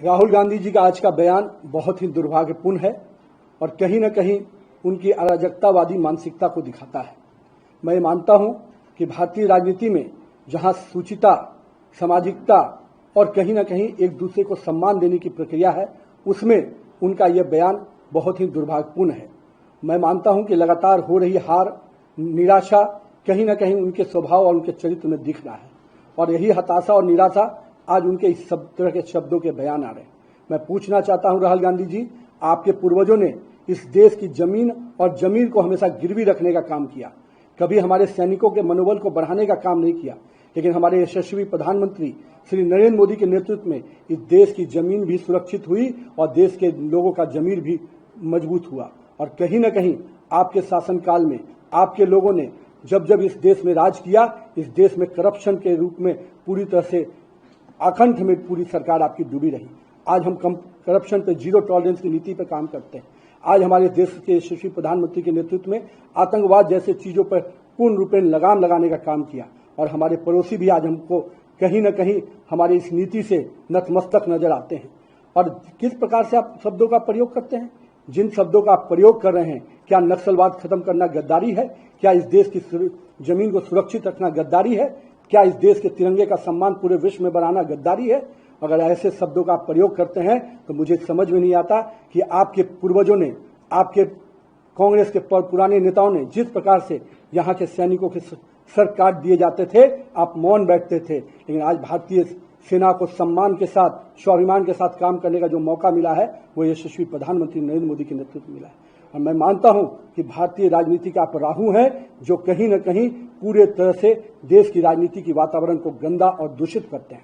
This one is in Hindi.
राहुल गांधी जी का आज का बयान बहुत ही दुर्भाग्यपूर्ण है और कहीं न कहीं उनकी अराजकतावादी मानसिकता को दिखाता है। मैं मानता हूं कि भारतीय राजनीति में जहां सूचिता, सामाजिकता और कहीं न कहीं एक दूसरे को सम्मान देने की प्रक्रिया है, उसमें उनका यह बयान बहुत ही दुर्भाग्यपूर्ण है। मैं मानता हूं कि लगातार हो रही हार, निराशा कहीं न कहीं उनके स्वभाव और उनके चरित्र में दिख रहा है और यही हताशा और निराशा आज उनके इस सब तरह के शब्दों के बयान आ रहे हैं। मैं पूछना चाहता हूं राहुल गांधी जी, आपके पूर्वजों ने इस देश की जमीन और जमीर को हमेशा गिरवी रखने का काम किया, कभी हमारे सैनिकों के मनोबल को बढ़ाने का काम नहीं किया, लेकिन हमारे यशस्वी प्रधानमंत्री श्री नरेंद्र मोदी के नेतृत्व में इस देश की जमीन भी सुरक्षित हुई और देश के लोगों का जमीर भी मजबूत हुआ। और कहीं न कहीं आपके शासनकाल में आपके लोगों ने जब जब इस देश में राज किया, इस देश में करप्शन के रूप में पूरी तरह से आकंठ में पूरी सरकार आपकी डूबी रही। आज हम करप्शन पे जीरो टॉलरेंस की नीति पर काम करते हैं। आज हमारे देश के यशस्वी प्रधानमंत्री के नेतृत्व में आतंकवाद जैसे चीजों पर पूर्ण रूपेण लगाम लगाने का काम किया और हमारे पड़ोसी भी आज हमको कहीं न कहीं हमारी इस नीति से नतमस्तक नजर आते हैं। और किस प्रकार से आप शब्दों का प्रयोग करते हैं, जिन शब्दों का आप प्रयोग कर रहे हैं, क्या नक्सलवाद खत्म करना गद्दारी है? क्या इस देश की जमीन को सुरक्षित रखना गद्दारी है? क्या इस देश के तिरंगे का सम्मान पूरे विश्व में बढ़ाना गद्दारी है? अगर ऐसे शब्दों का प्रयोग करते हैं तो मुझे समझ में नहीं आता कि आपके पूर्वजों ने, आपके कांग्रेस के पुराने नेताओं ने जिस प्रकार से यहाँ के सैनिकों के सर काट दिए जाते थे, आप मौन बैठते थे, लेकिन आज भारतीय सेना को सम्मान के साथ, स्वाभिमान के साथ काम करने का जो मौका मिला है वो यशस्वी प्रधानमंत्री नरेंद्र मोदी के नेतृत्व में मिला है। और मैं मानता हूं कि भारतीय राजनीति का आप राहु हैं जो कहीं न कहीं पूरे तरह से देश की राजनीति की वातावरण को गंदा और दूषित करते हैं।